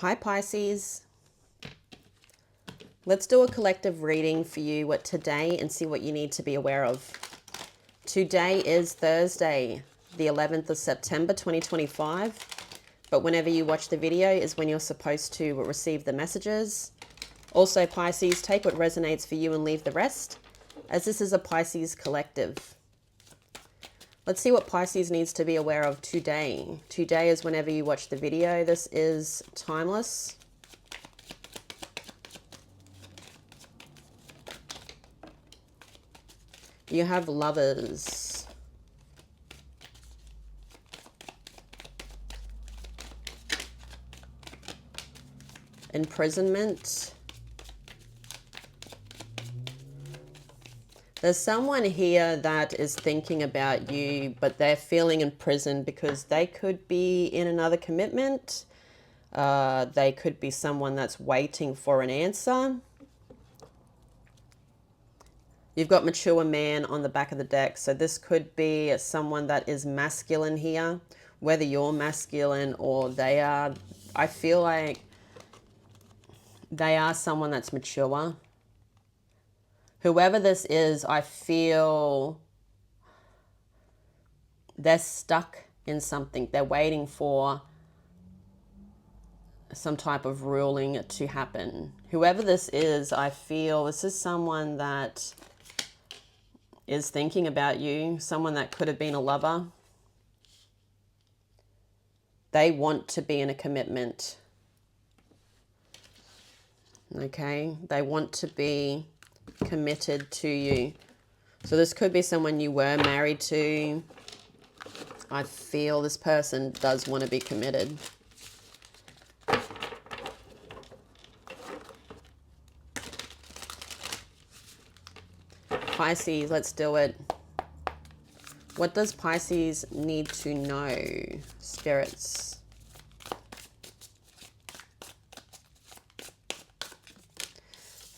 Hi Pisces. Let's do a collective reading for you today and see what you need to be aware of. Today is Thursday, the 11th of September 2025. But whenever you watch the video is when you're supposed to receive the messages. Also, Pisces, take what resonates for you and leave the rest, as this is a Pisces collective. Let's see what Pisces needs to be aware of today. Today is whenever you watch the video. This is timeless. You have Lovers. Imprisonment. There's someone here that is thinking about you, but they're feeling imprisoned because they could be in another commitment. They could be someone that's waiting for an answer. You've got mature man on the back of the deck. So this could be someone that is masculine here, whether you're masculine or they are. I feel like they are someone that's mature. Whoever this is, I feel they're stuck in something. They're waiting for some type of ruling to happen. Whoever this is, I feel this is someone that is thinking about you, someone that could have been a lover. They want to be in a commitment. Okay? They want to be committed to you. So this could be someone you were married to. I feel this person does want to be committed. Pisces, let's do it. What does Pisces need to know, spirits?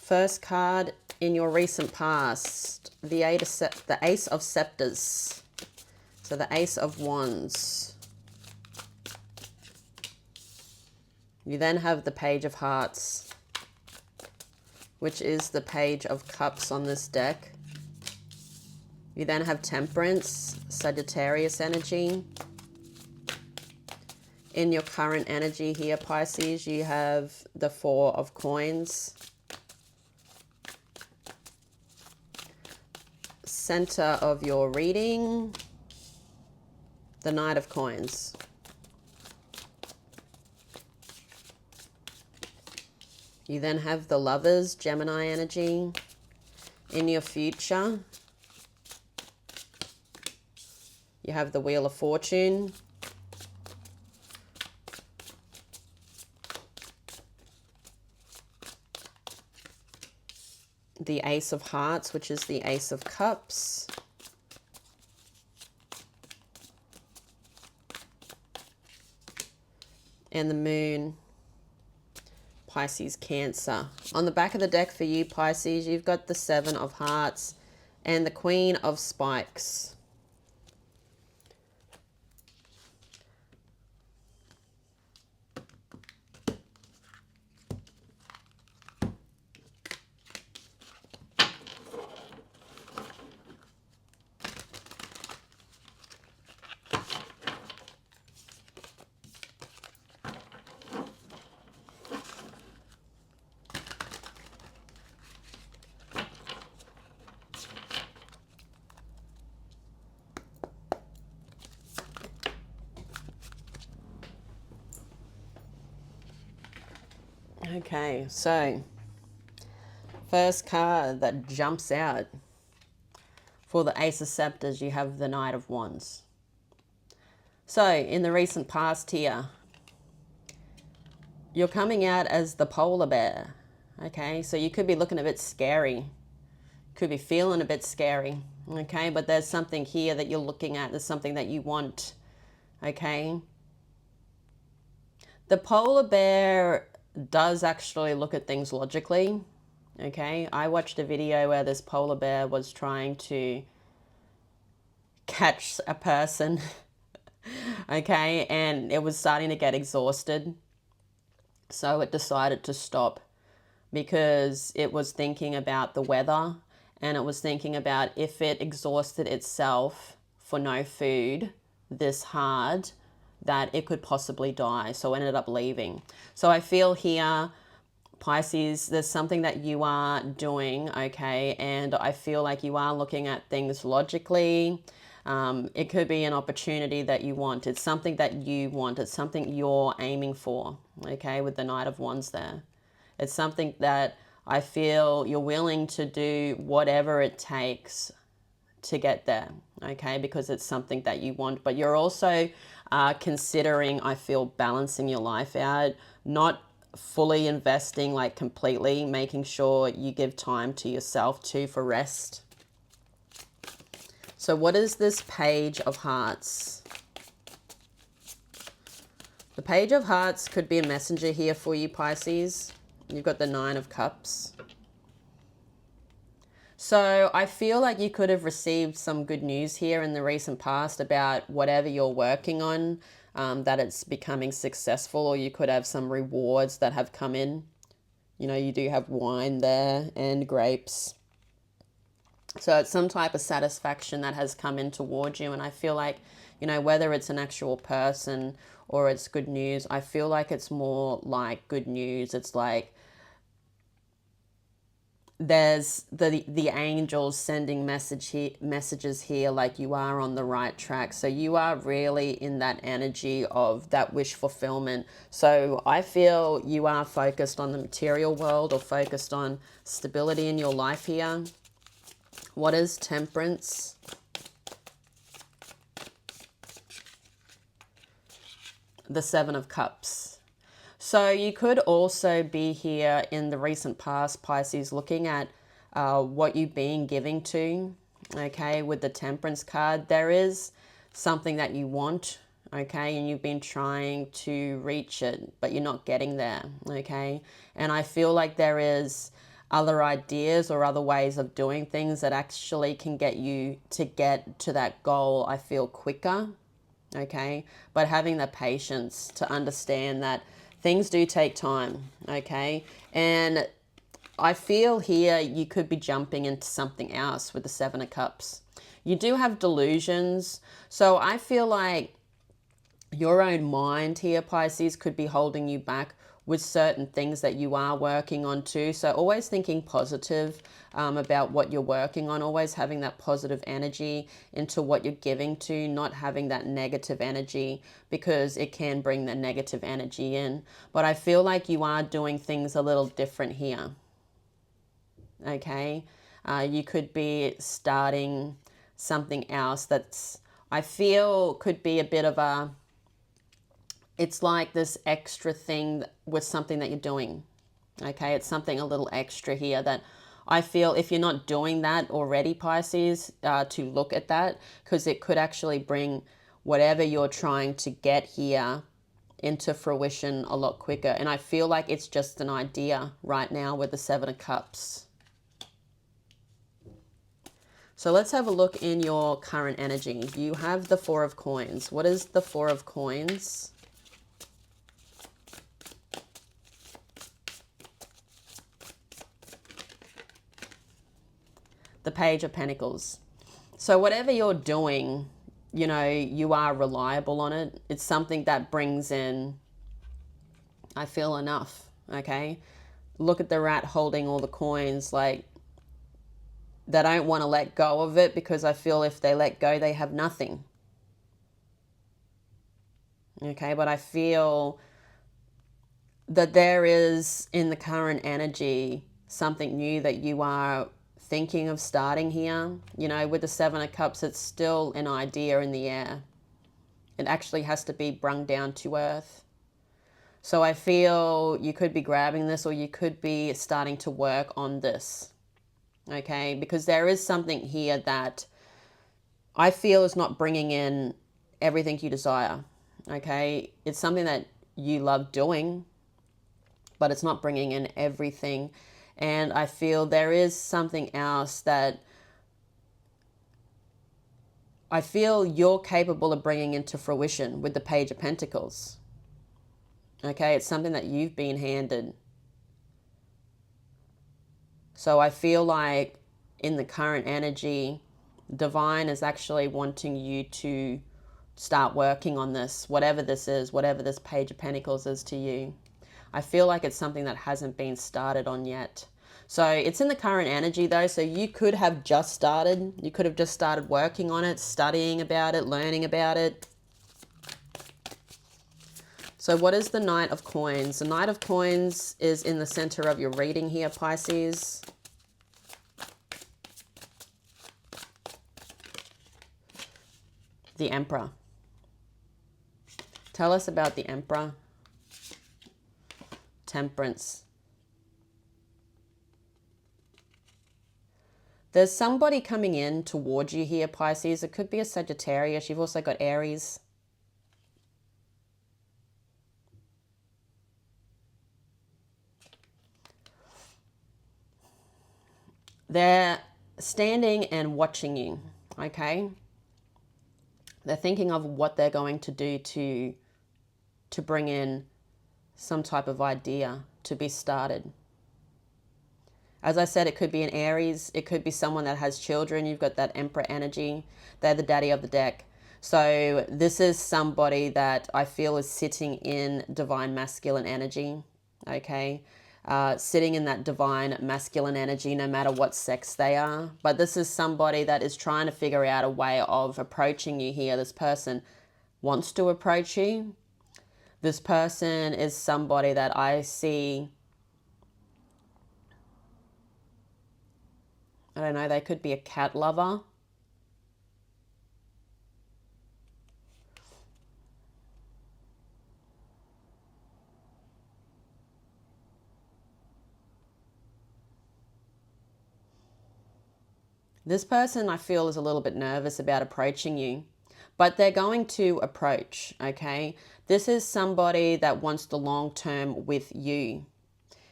First card, in your recent past, the Ace of Scepters. So the Ace of Wands. You then have the Page of Hearts, which is the Page of Cups on this deck. You then have Temperance, Sagittarius energy. In your current energy here, Pisces, you have the Four of Coins. Center of your reading, the Knight of Coins. You then have the Lovers, Gemini energy. In your future, you have the Wheel of Fortune. The Ace of Hearts, which is the Ace of Cups. And the Moon, Pisces, Cancer. On the back of the deck for you, Pisces, you've got the Seven of Hearts and the Queen of Spikes. Okay, so first card that jumps out for the Ace of Scepters, you have the Knight of Wands. So in the recent past here, you're coming out as the polar bear. Okay, so you could be looking a bit scary. Could be feeling a bit scary. Okay, but there's something here that you're looking at. There's something that you want. Okay. The polar bear does actually look at things logically. Okay, I watched a video where this polar bear was trying to catch a person. Okay, and it was starting to get exhausted. So it decided to stop because it was thinking about the weather, and it was thinking about if it exhausted itself for no food this hard, that it could possibly die. So it ended up leaving. So I feel here, Pisces, there's something that you are doing, okay? And I feel like you are looking at things logically. It could be an opportunity that you want. It's something that you want. It's something you're aiming for, okay, with the Knight of Wands there. It's something that I feel you're willing to do whatever it takes to get there, okay, because it's something that you want. But you're also considering, I feel, balancing your life out, not fully investing like completely, making sure you give time to yourself too for rest. So what is this Page of Hearts? The Page of Hearts could be a messenger here for you, Pisces. You've got the Nine of Cups. So I feel like you could have received some good news here in the recent past about whatever you're working on, that it's becoming successful, or you could have some rewards that have come in. You know, you do have wine there and grapes. So it's some type of satisfaction that has come in towards you. And I feel like, you know, whether it's an actual person or it's good news, I feel like it's more like good news. It's like there's the angels sending messages here, like you are on the right track. So you are really in that energy of that wish fulfillment. So I feel you are focused on the material world, or focused on stability in your life here. What is Temperance? The Seven of Cups. So you could also be here in the recent past, Pisces, looking at what you've been giving to, okay, with the Temperance card. There is something that you want, okay, and you've been trying to reach it, but you're not getting there, okay? And I feel like there is other ideas or other ways of doing things that actually can get you to get to that goal, I feel, quicker, okay? But having the patience to understand that things do take time, okay? And I feel here you could be jumping into something else with the Seven of Cups. You do have delusions. So I feel like your own mind here, Pisces, could be holding you back with certain things that you are working on too. So always thinking positive about what you're working on, always having that positive energy into what you're giving to, not having that negative energy, because it can bring the negative energy in. But I feel like you are doing things a little different here, okay? You could be starting something else that's, I feel, could be a bit of a, it's like this extra thing with something that you're doing, okay? It's something a little extra here that I feel, if you're not doing that already, Pisces, to look at that, because it could actually bring whatever you're trying to get here into fruition a lot quicker. And I feel like it's just an idea right now with the Seven of Cups. So let's have a look in your current energy. You have the Four of Coins. What is the Four of Coins? The Page of Pentacles. So whatever you're doing, you know, you are reliable on it. It's something that brings in, I feel, enough, okay? Look at the rat holding all the coins, like they don't want to let go of it, because I feel if they let go, they have nothing. Okay, but I feel that there is, in the current energy, something new that you are thinking of starting here. You know, with the Seven of Cups, it's still an idea in the air. It actually has to be brung down to earth. So I feel you could be grabbing this, or you could be starting to work on this, okay? Because there is something here that I feel is not bringing in everything you desire, okay? It's something that you love doing, but it's not bringing in everything. And I feel there is something else that I feel you're capable of bringing into fruition with the Page of Pentacles. Okay, it's something that you've been handed. So I feel like in the current energy, divine is actually wanting you to start working on this, whatever this is, whatever this Page of Pentacles is to you. I feel like it's something that hasn't been started on yet. So it's in the current energy though, so you could have just started. You could have just started working on it, studying about it, learning about it. So what is the Knight of Coins? The Knight of Coins is in the center of your reading here, Pisces. The Emperor. Tell us about the Emperor. Temperance. There's somebody coming in towards you here, Pisces. It could be a Sagittarius. You've also got Aries. They're standing and watching you, okay? They're thinking of what they're going to do to bring in some type of idea to be started. As I said, it could be an Aries. It could be someone that has children. You've got that Emperor energy. They're the daddy of the deck. So this is somebody that I feel is sitting in divine masculine energy, okay? Sitting in that divine masculine energy no matter what sex they are. But this is somebody that is trying to figure out a way of approaching you here. This person wants to approach you. This person is somebody that I see, I don't know, they could be a cat lover. This person I feel is a little bit nervous about approaching you, but they're going to approach, okay? This is somebody that wants the long term with you.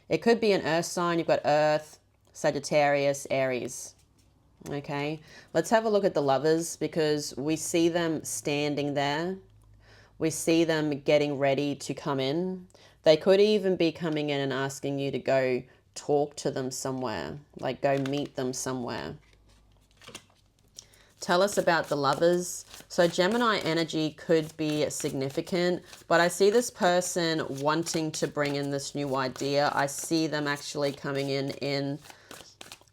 It could be an earth sign. You've got Earth, Sagittarius, Aries. Okay, let's have a look at the Lovers because we see them standing there. We see them getting ready to come in. They could even be coming in and asking you to go talk to them somewhere, like go meet them somewhere. Tell us about the Lovers. So Gemini energy could be significant, but I see this person wanting to bring in this new idea. I see them actually coming in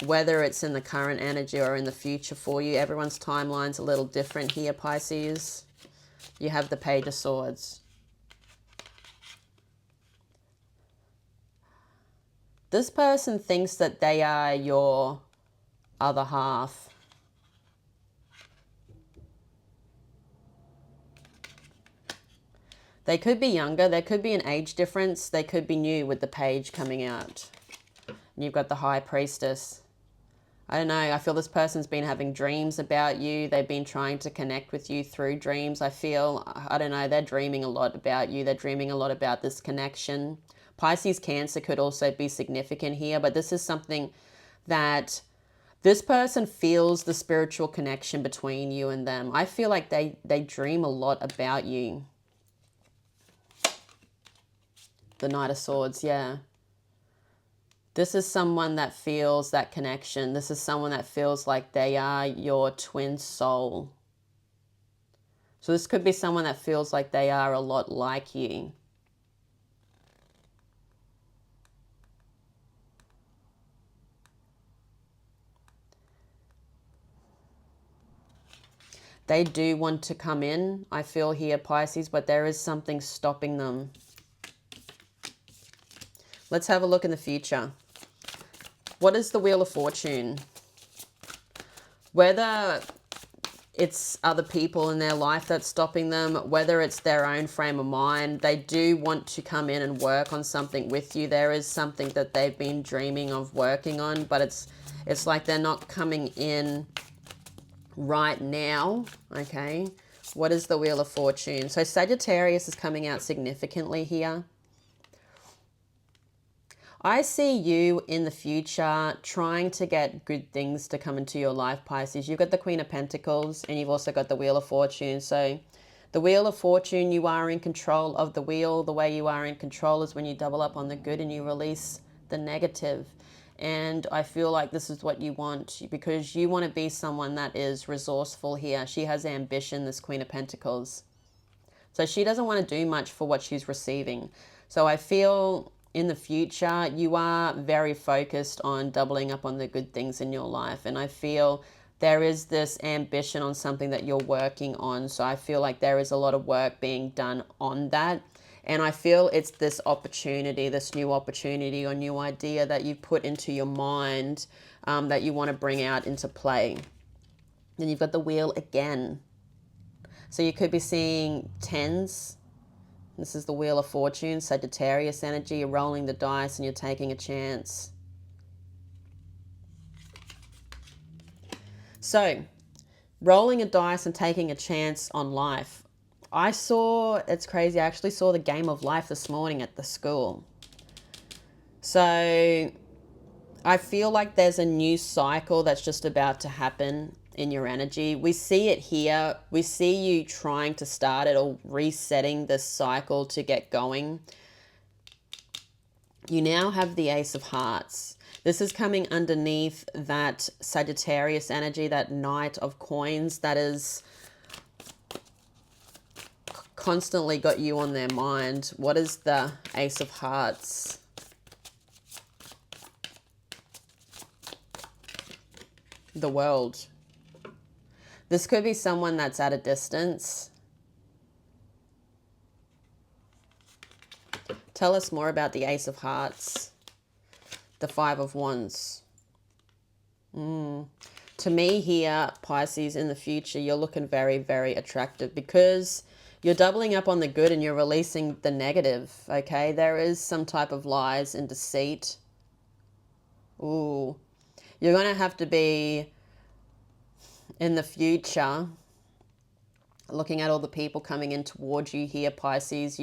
whether it's in the current energy or in the future for you. Everyone's timeline's a little different here, Pisces. You have the Page of Swords. This person thinks that they are your other half. They could be younger. There could be an age difference. They could be new with the Page coming out. And you've got the High Priestess. I don't know. I feel this person's been having dreams about you. They've been trying to connect with you through dreams. I feel, I don't know, they're dreaming a lot about you. They're dreaming a lot about this connection. Pisces Cancer could also be significant here, but this is something that this person feels the spiritual connection between you and them. I feel like they dream a lot about you. The Knight of Swords, yeah. This is someone that feels that connection. This is someone that feels like they are your twin soul. So this could be someone that feels like they are a lot like you. They do want to come in, I feel here, Pisces, but there is something stopping them. Let's have a look in the future. What is the Wheel of Fortune? Whether it's other people in their life that's stopping them, whether it's their own frame of mind, they do want to come in and work on something with you. There is something that they've been dreaming of working on, but it's like they're not coming in right now, okay? What is the Wheel of Fortune? So Sagittarius is coming out significantly here. I see you in the future trying to get good things to come into your life, Pisces. You've got the Queen of Pentacles and you've also got the Wheel of Fortune. So The Wheel of Fortune, you are in control of the wheel. The way you are in control is when you double up on the good and you release the negative. And I feel like this is what you want, because you want to be someone that is resourceful here. She has ambition, this Queen of Pentacles. So she doesn't want to do much for what she's receiving. So I feel in the future, you are very focused on doubling up on the good things in your life. And I feel there is this ambition on something that you're working on. So I feel like there is a lot of work being done on that. And I feel it's this opportunity, this new opportunity or new idea that you put into your mind that you want to bring out into play. Then you've got the wheel again. So you could be seeing tens. This is the Wheel of Fortune, Sagittarius energy. You're rolling the dice and you're taking a chance. So, rolling a dice and taking a chance on life. I saw, it's crazy, I actually saw the Game of Life this morning at the school. So, I feel like there's a new cycle that's just about to happen in your energy. We see it here. We see you trying to start it or resetting this cycle to get going. You now have the Ace of Hearts. This is coming underneath that Sagittarius energy, that Knight of Coins that is constantly got you on their mind. What is the Ace of Hearts? The World. This could be someone that's at a distance. Tell us more about the Ace of Hearts. The Five of Wands. To me here, Pisces, in the future, you're looking very, very attractive because you're doubling up on the good and you're releasing the negative, okay? There is some type of lies and deceit. Ooh. You're going to have to be, in the future, looking at all the people coming in towards you here, Pisces.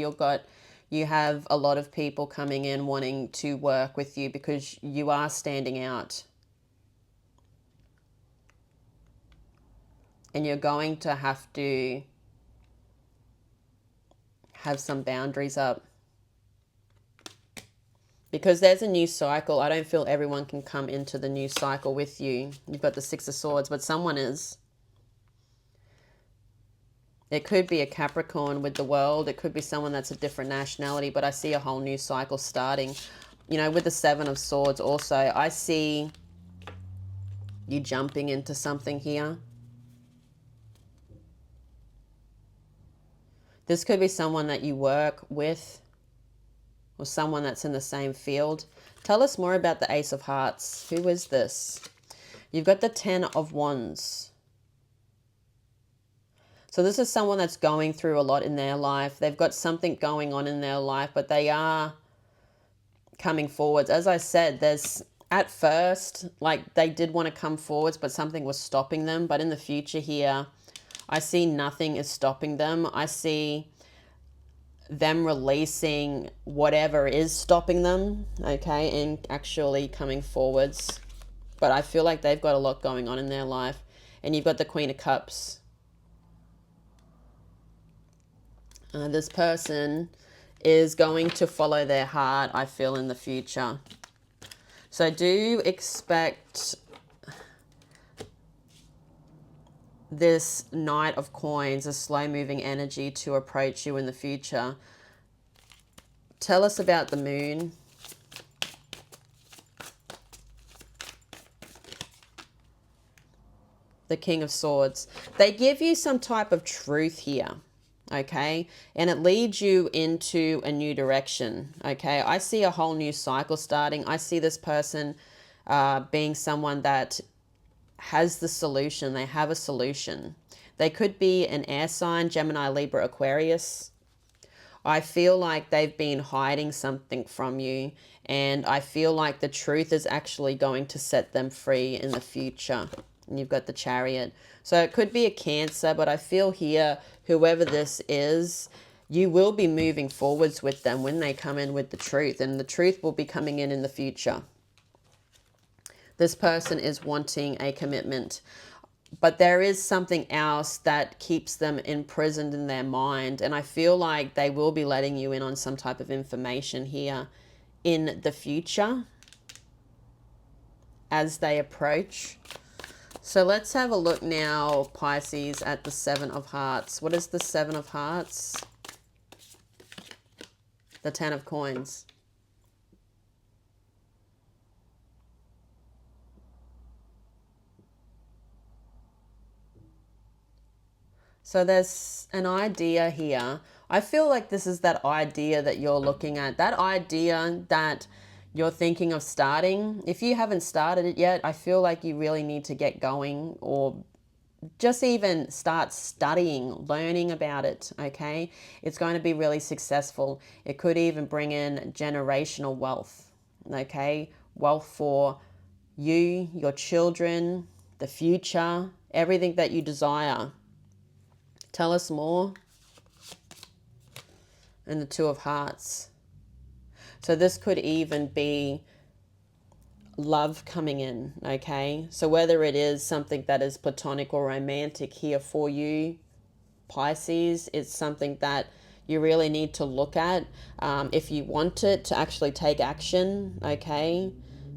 You have a lot of people coming in wanting to work with you because you are standing out. And you're going to have to have some boundaries up. Because there's a new cycle. I don't feel everyone can come into the new cycle with you. You've got the Six of Swords, but someone is. It could be a Capricorn with the World. It could be someone that's a different nationality, but I see a whole new cycle starting. You know, with the Seven of Swords also, I see you jumping into something here. This could be someone that you work with or someone that's in the same field. Tell us more about the Ace of Hearts. Who is this? You've got the Ten of Wands. So this is someone that's going through a lot in their life. They've got something going on in their life, but they are coming forwards. As I said, there's at first, like they did want to come forwards, but something was stopping them. But in the future here, I see nothing is stopping them. I see them releasing whatever is stopping them, okay, and actually coming forwards. But I feel like they've got a lot going on in their life. And you've got the Queen of Cups. This person is going to follow their heart, I feel, in the future. So do expect this Knight of Coins, a slow-moving energy, to approach you in the future. Tell us about the Moon. The King of Swords. They give you some type of truth here, okay? And it leads you into a new direction, okay? I see a whole new cycle starting. I see this person being someone that has the solution. They have a solution. They could be an air sign, Gemini, Libra, Aquarius. I feel like they've been hiding something from you, and I feel like the truth is actually going to set them free in the future. And you've got the Chariot. So it could be a Cancer, but I feel here, whoever this is, you will be moving forwards with them when they come in with the truth, and the truth will be coming in the future. This person is wanting a commitment. But there is something else that keeps them imprisoned in their mind. And I feel like they will be letting you in on some type of information here in the future as they approach. So let's have a look now, Pisces, at the Seven of Hearts. What is the Seven of Hearts? The Ten of Coins. So there's an idea here. I feel like this is that idea that you're looking at. That idea that you're thinking of starting. If you haven't started it yet, I feel like you really need to get going, or just even start studying, learning about it, okay? It's going to be really successful. It could even bring in generational wealth, okay? Wealth for you, your children, the future, everything that you desire. Tell us more. And the Two of Hearts. So this could even be love coming in, okay? So whether it is something that is platonic or romantic here for you, Pisces, it's something that you really need to look at. If you want it, to actually take action, okay?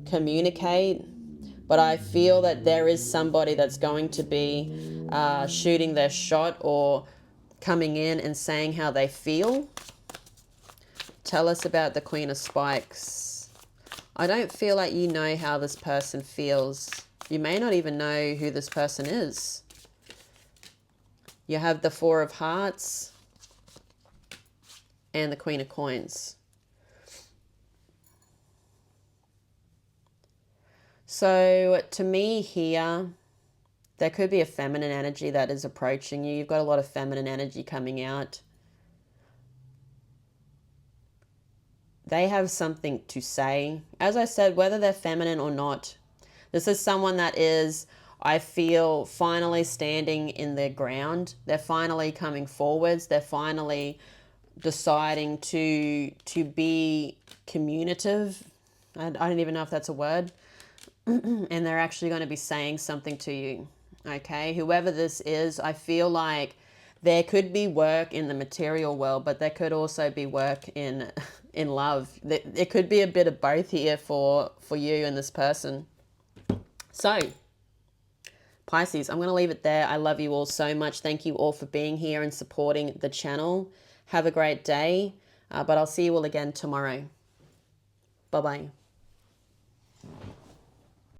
Communicate. But I feel that there is somebody that's going to be shooting their shot or coming in and saying how they feel. Tell us about the Queen of Spikes. I don't feel like you know how this person feels. You may not even know who this person is. You have the Four of Hearts and the Queen of Coins. So to me here, there could be a feminine energy that is approaching you. You've got a lot of feminine energy coming out. They have something to say. As I said, whether they're feminine or not, this is someone that is, I feel, finally standing in their ground. They're finally coming forwards. They're finally deciding to be communicative. I don't even know if that's a word. And they're actually going to be saying something to you. Okay, whoever this is, I feel like there could be work in the material world, but there could also be work in love. It could be a bit of both here for you and this person. So, Pisces, I'm going to leave it there. I love you all so much. Thank you all for being here and supporting the channel. Have a great day, but I'll see you all again tomorrow. Bye-bye.